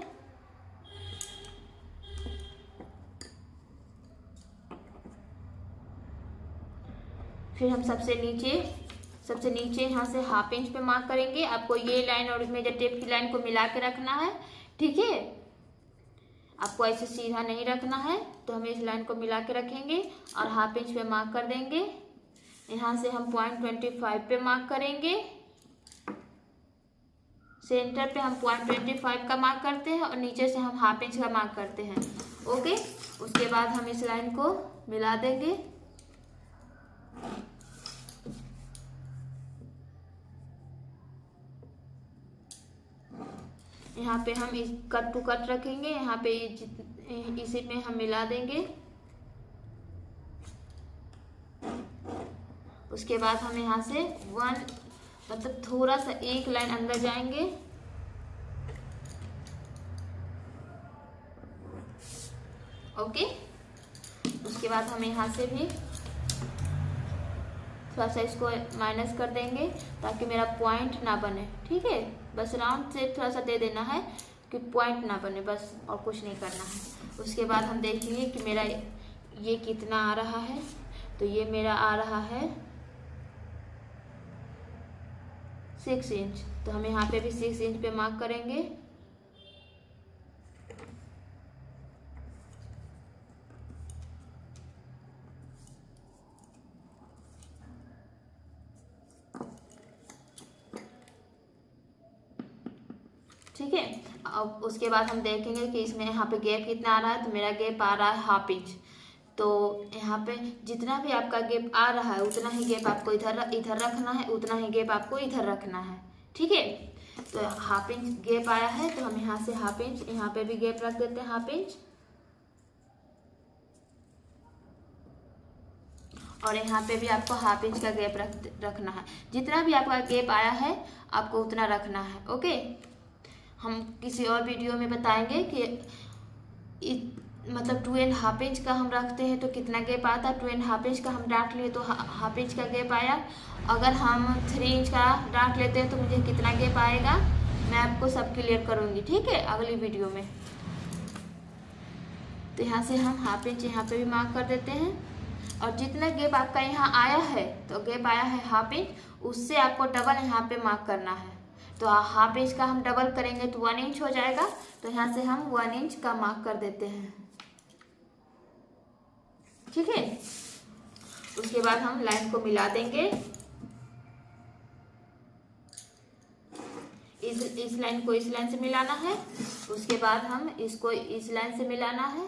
फिर हम सबसे नीचे यहाँ से हाफ इंच पे मार्क करेंगे। आपको ये लाइन और मेजर टेप की लाइन को मिला के रखना है, ठीक है। आपको ऐसे सीधा नहीं रखना है, तो हम इस लाइन को मिला के रखेंगे और हाफ इंच पे मार्क कर देंगे। यहाँ से हम 0.25 पे मार्क करेंगे। सेंटर पे हम 0.25 का मार्क करते हैं और नीचे से हम हाफ इंच का मार्क करते हैं। ओके, उसके बाद हम इस लाइन को मिला देंगे। यहाँ पे हम इस कट टू कट रखेंगे, यहाँ पे इसी में हम मिला देंगे। उसके बाद हम यहाँ से मतलब थोड़ा सा एक लाइन अंदर जाएंगे। ओके, उसके बाद हम यहाँ से भी थोड़ा सा इसको माइनस कर देंगे ताकि मेरा पॉइंट ना बने, ठीक है। बस राउंड से थोड़ा सा दे देना है कि पॉइंट ना बने, बस और कुछ नहीं करना है। उसके बाद हम देखेंगे कि मेरा ये कितना आ रहा है। तो ये मेरा आ रहा है 6 इंच। तो हम यहाँ पे भी 6 इंच पे मार्क करेंगे। ठीक है, अब उसके बाद हम देखेंगे कि इसमें यहाँ पे गैप कितना आ रहा है। तो मेरा गैप आ रहा है हाफ इंच। तो यहाँ पे जितना भी आपका गैप आ रहा है उतना ही गैप आपको इधर रखना है, उतना ही गैप आपको इधर रखना है। ठीक है, तो हाफ इंच गैप आया है तो हम यहाँ से हाफ इंच, यहाँ पे भी गैप रख देते हैं हाफ इंच, और यहाँ पे भी आपको हाफ इंच का गैप रखना है। जितना भी आपका गैप आया है आपको उतना रखना है। ओके, हम किसी और वीडियो में बताएंगे कि मतलब 2.5 इंच का हम रखते हैं तो कितना गैप आता है। 2.5 इंच का हम डांट लिए तो हाफ इंच का गैप आया। अगर हम 3 इंच का डांट लेते हैं तो मुझे कितना गैप आएगा, मैं आपको सब क्लियर करूँगी। ठीक है, अगली वीडियो में। तो यहाँ से हम हाफ इंच यहाँ पे भी मार्क कर देते हैं, और जितना गैप आपका यहाँ आया है तो गैप आया है हाफ इंच, उससे आपको डबल यहाँ पे मार्क करना है। तो हाफ इंच का हम डबल करेंगे तो 1 इंच हो जाएगा। तो यहाँ से हम 1 इंच का मार्क कर देते हैं। ठीक है, उसके बाद हम लाइन को मिला देंगे। इस लाइन को इस लाइन से मिलाना है, उसके बाद हम इसको इस लाइन से मिलाना है।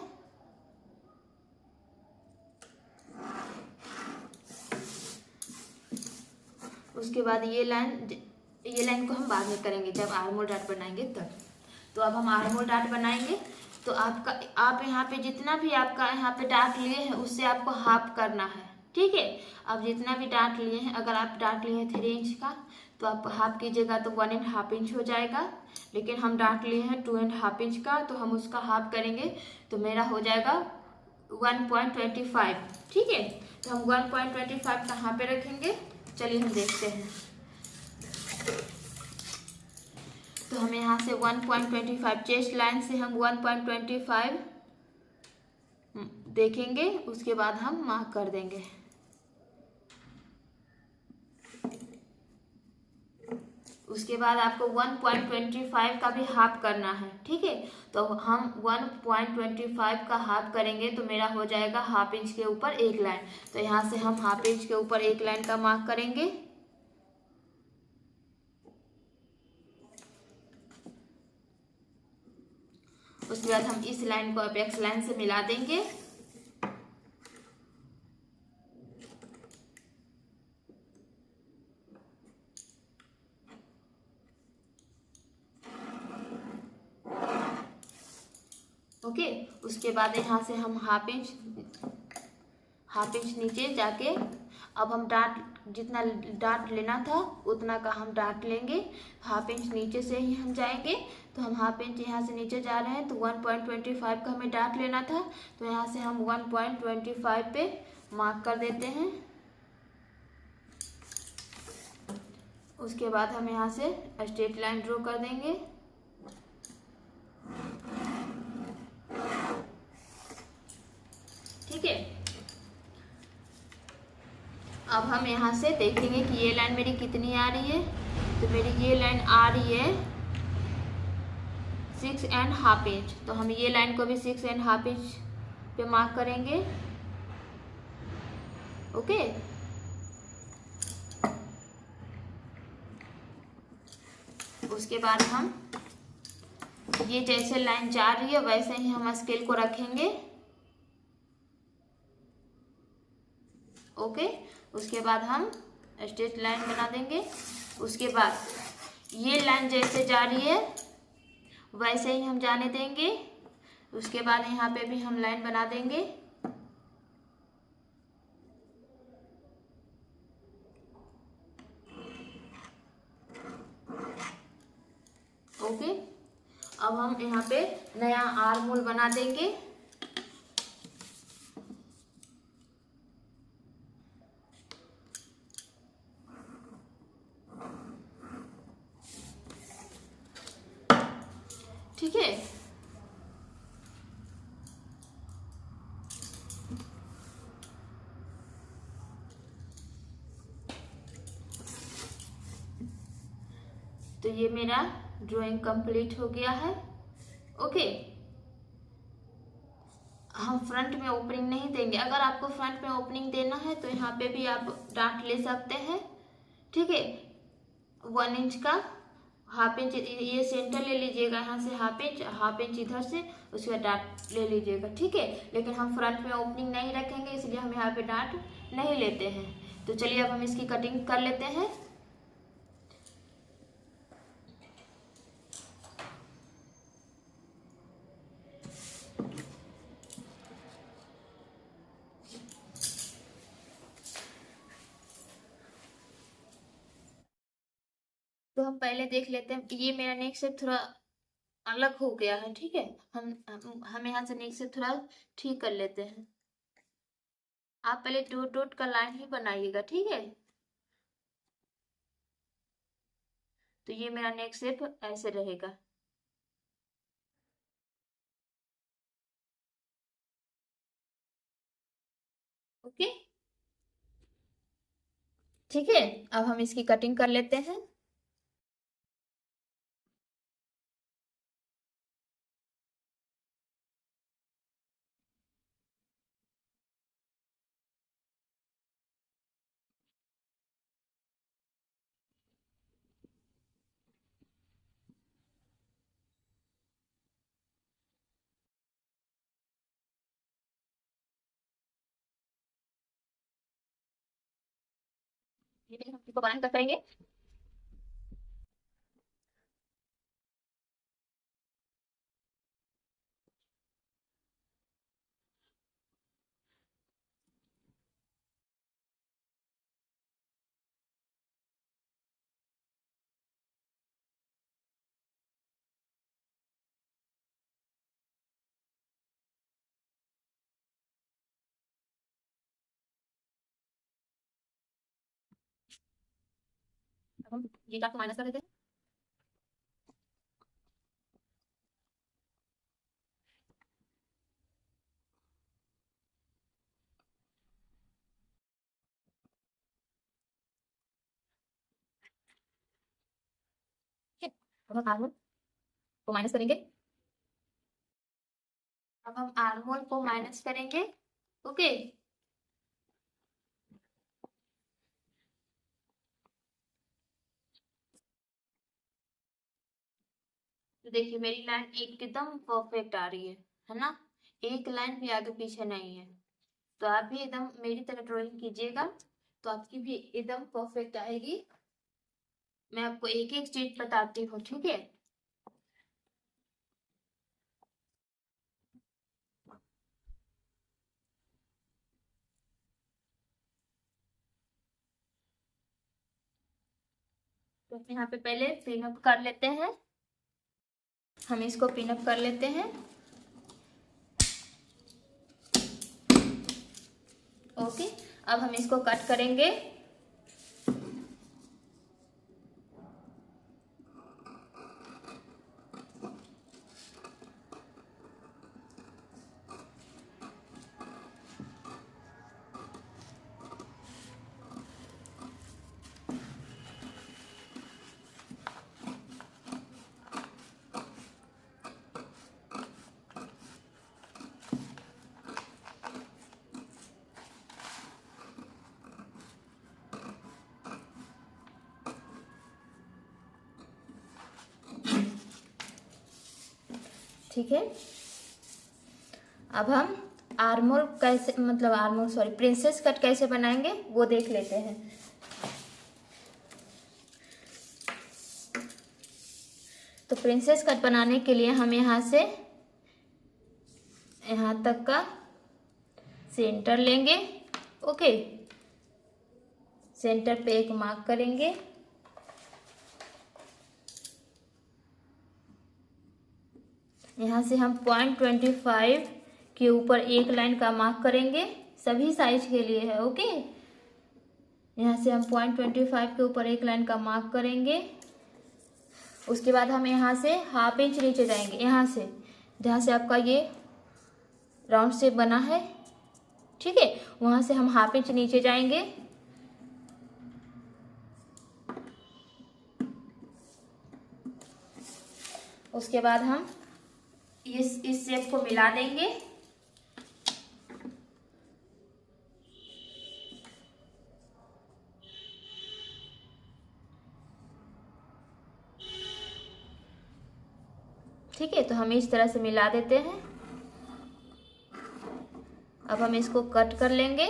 उसके बाद ये लाइन को हम बाद में करेंगे जब आर्मोल डाट बनाएंगे तब। तो अब हम आर्मोल डाट बनाएंगे। तो आप यहाँ पे जितना भी आपका यहाँ पे डाट लिए हैं उससे आपको हाफ करना है। ठीक है, अब जितना भी डाट लिए हैं, अगर आप डाट लिए हैं 3 इंच का तो आप हाफ कीजिएगा तो 1.5 इंच हो जाएगा। लेकिन हम डाट लिए हैं 2.5 इंच का तो हम उसका हाफ करेंगे तो मेरा हो जाएगा 1.25। ठीक है, तो हम 1.25 कहाँ पे रखेंगे, चलिए हम देखते हैं। तो हम यहाँ से 1.25 चेस्ट लाइन से हम 1.25 देखेंगे, उसके बाद हम मार्क कर देंगे। उसके बाद आपको 1.25 का भी हाफ करना है। ठीक है, तो हम 1.25 का हाफ करेंगे तो मेरा हो जाएगा हाफ इंच के ऊपर एक लाइन। तो यहाँ से हम हाफ इंच के ऊपर एक लाइन का मार्क करेंगे। उसके बाद हम इस लाइन को अपेक्स लाइन से मिला देंगे। ओके, उसके बाद यहाँ से हम हाफ इंच नीचे जाके अब हम जितना डाट लेना था उतना का हम डाट लेंगे। हाफ इंच नीचे से ही हम जाएंगे। तो हम हाफ इंच यहाँ से नीचे जा रहे हैं तो 1.25 का हमें डाट लेना था। तो यहाँ से हम 1.25 पे मार्क कर देते हैं। उसके बाद हम यहाँ से स्ट्रेट लाइन ड्रॉ कर देंगे। ठीक है, अब हम यहाँ से देखेंगे कि ये लाइन मेरी कितनी आ रही है। तो मेरी ये लाइन आ रही है 6.5 इंच। तो हम ये लाइन को भी 6.5 इंच पे मार्क करेंगे। ओके, उसके बाद हम ये जैसे लाइन जा रही है वैसे ही हम स्केल को रखेंगे। ओके, उसके बाद हम स्ट्रेट लाइन बना देंगे। उसके बाद ये लाइन जैसे जा रही है वैसे ही हम जाने देंगे। उसके बाद यहाँ पे भी हम लाइन बना देंगे। ओके, अब हम यहाँ पे नया आर्म होल बना देंगे। ठीक है, तो ये मेरा ड्राइंग कंप्लीट हो गया है। ओके, हम फ्रंट में ओपनिंग नहीं देंगे। अगर आपको फ्रंट में ओपनिंग देना है तो यहाँ पे भी आप डांट ले सकते हैं। ठीक है, 1 इंच का हाफ इंच ये सेंटर ले लीजिएगा, यहाँ से हाफ इंच इधर से, उसके बाद डाट ले लीजिएगा, ठीक है। लेकिन हम फ्रंट में ओपनिंग नहीं रखेंगे, इसलिए हम यहाँ पे डाट नहीं लेते हैं। तो चलिए अब हम इसकी कटिंग कर लेते हैं। तो हम पहले देख लेते हैं, ये मेरा नेक शेप थोड़ा अलग हो गया है, ठीक है। हम यहाँ से नेक शेप थोड़ा ठीक कर लेते हैं। आप पहले डॉट डॉट का लाइन ही बनाइएगा, ठीक है। तो ये मेरा नेक शेप ऐसे रहेगा। ओके, ठीक है। अब हम इसकी कटिंग कर लेते हैं। ये हम इसको बनाना कर पाएंगे। अब हम ये चार्ट को माइनस कर देते हैं। ठीक है, अब हम आर्मोल को माइनस करेंगे। अब हम आर्मोल को माइनस करेंगे। ओके, तो देखिए मेरी लाइन एकदम परफेक्ट आ रही है ना। एक लाइन भी आगे पीछे नहीं है। तो आप भी एकदम मेरी तरह ड्राइंग कीजिएगा, तो आपकी भी एकदम परफेक्ट आएगी। मैं आपको एक एक चीज बताती हूँ, ठीक है। तो यहाँ पे पहले पिन अप कर लेते हैं। हम इसको पिन अप कर लेते हैं। ओके, अब हम इसको कट करेंगे। ठीक है, अब हम आर्मोल कैसे, मतलब आर्मोल सॉरी प्रिंसेस कट कैसे बनाएंगे वो देख लेते हैं। तो प्रिंसेस कट बनाने के लिए हम यहाँ से यहाँ तक का सेंटर लेंगे। ओके, सेंटर पे एक मार्क करेंगे। यहाँ से हम 0.25 के ऊपर एक लाइन का मार्क करेंगे, सभी साइज के लिए है। ओके, यहाँ से हम 0.25 के ऊपर एक लाइन का मार्क करेंगे। उसके बाद हम यहाँ से हाफ इंच नीचे जाएंगे, यहाँ से जहाँ से आपका ये राउंड शेप बना है, ठीक है, वहाँ से हम हाफ इंच नीचे जाएंगे। उसके बाद हम इस शेप को मिला देंगे। ठीक है, तो हम इस तरह से मिला देते हैं। अब हम इसको कट कर लेंगे।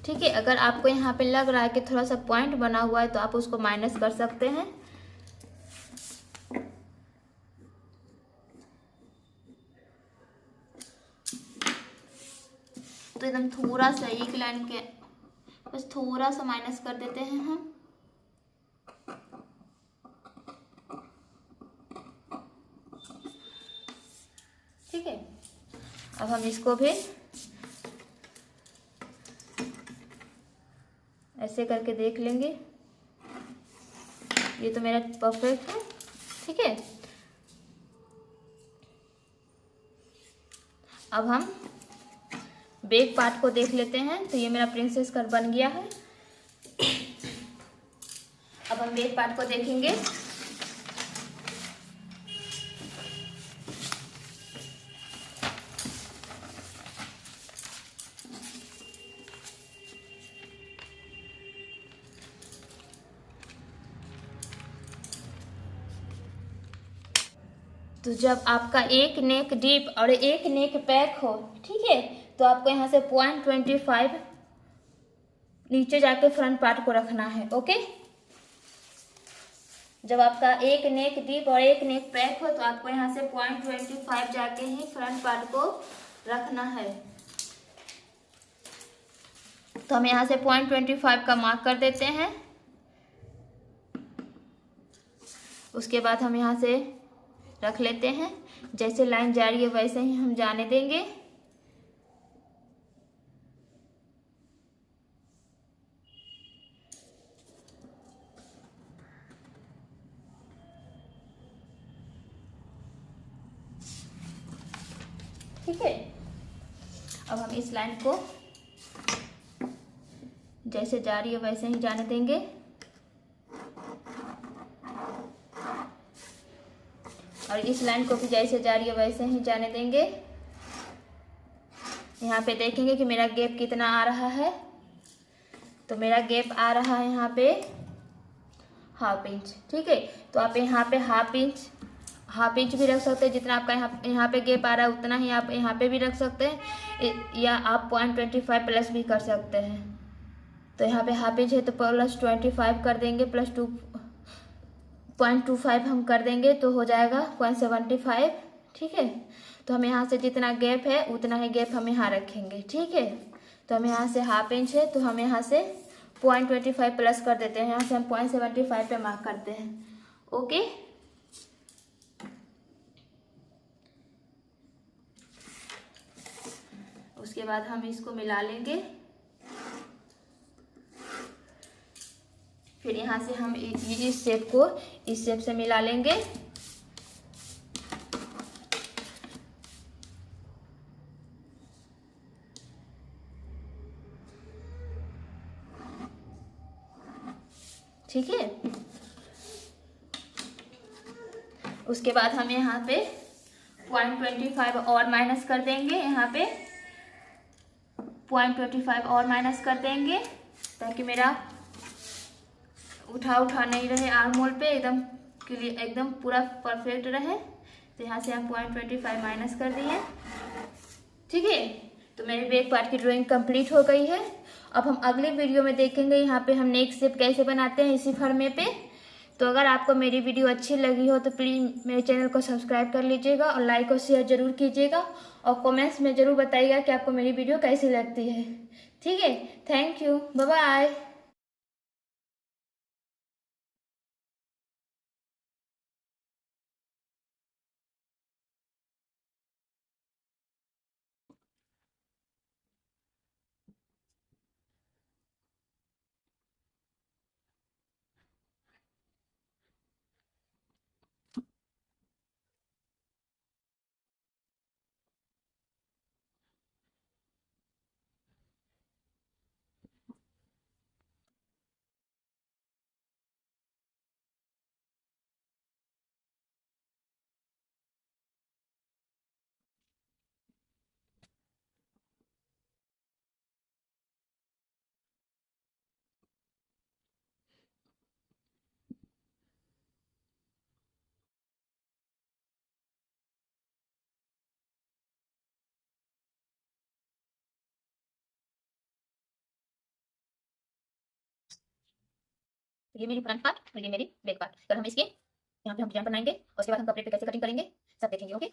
ठीक है, अगर आपको यहाँ पे लग रहा है कि थोड़ा सा पॉइंट बना हुआ है तो आप उसको माइनस कर सकते हैं। तो एकदम थोड़ा सा एक लाइन के बस थोड़ा सा माइनस कर देते हैं हम। ठीक है, अब हम इसको भी ऐसे करके देख लेंगे। ये तो मेरा परफेक्ट है। ठीक है, अब हम बैक पार्ट को देख लेते हैं। तो ये मेरा प्रिंसेस कट बन गया है। अब हम बैक पार्ट को देखेंगे। तो जब आपका एक नेक डीप और एक नेक पैक हो, ठीक है, तो आपको यहाँ से 0.25 नीचे जाके फ्रंट पार्ट को रखना है। ओके, जब आपका एक नेक डीप और एक नेक पैक हो तो आपको यहाँ से 0.25 जाके ही फ्रंट पार्ट को रखना है। तो हम यहाँ से 0.25 का मार्क कर देते हैं। उसके बाद हम यहाँ से रख लेते हैं। जैसे लाइन जा रही है वैसे ही हम जाने देंगे। ठीक है, अब हम इस लाइन को जैसे जा रही है वैसे ही जाने देंगे। और इस लाइन को भी जैसे जा रही है वैसे ही जाने देंगे। यहाँ पे देखेंगे कि मेरा गैप कितना आ रहा है। तो मेरा गैप आ रहा है यहाँ पे 1/2 इंच। ठीक है, तो आप यहाँ पे 1/2 इंच भी रख सकते हैं। जितना आपका यहाँ पे गैप आ रहा है उतना ही आप यहाँ पे भी रख सकते हैं, या आप 0.25 प्लस भी कर सकते हैं। तो यहाँ पे 1/2 इंच है तो +25 कर देंगे, प्लस 0.25 हम कर देंगे तो हो जाएगा 0.75। ठीक है, तो हम यहाँ से जितना गैप है उतना ही गैप हम यहाँ रखेंगे। ठीक है, तो हम यहाँ से 1/2 इंच है तो हम यहाँ से 0.25 प्लस कर देते हैं। यहाँ से हम 0.75 पे मार्क करते हैं। ओके, उसके बाद हम इसको मिला लेंगे। फिर यहाँ से हम इस शेप को इस शेप से मिला लेंगे। ठीक है, उसके बाद हम यहाँ पे 0.25 और माइनस कर देंगे। यहाँ पे 0.25 और माइनस कर देंगे ताकि मेरा उठा नहीं रहे आर्म होल पे, एकदम क्लियर, एकदम पूरा परफेक्ट रहे। तो यहाँ से हम 0.25 माइनस कर दिए। ठीक है, तो मेरे बैक पार्ट की ड्राइंग कंप्लीट हो गई है। अब हम अगले वीडियो में देखेंगे यहाँ पे हम नेक शेप कैसे बनाते हैं इसी फर्मे पे। तो अगर आपको मेरी वीडियो अच्छी लगी हो तो प्लीज़ मेरे चैनल को सब्सक्राइब कर लीजिएगा और लाइक और शेयर ज़रूर कीजिएगा और कमेंट्स में ज़रूर बताइएगा कि आपको मेरी वीडियो कैसी लगती है। ठीक है, थैंक यू, बाय बाय। ये मेरी फ्रंट पार्ट और ये मेरी बैक पार्ट। कल हम इसके यहाँ पे हम डिजाइन बनाएंगे और उसके बाद हम कपड़े पे कैसे कटिंग करेंगे सब देखेंगे। ओके।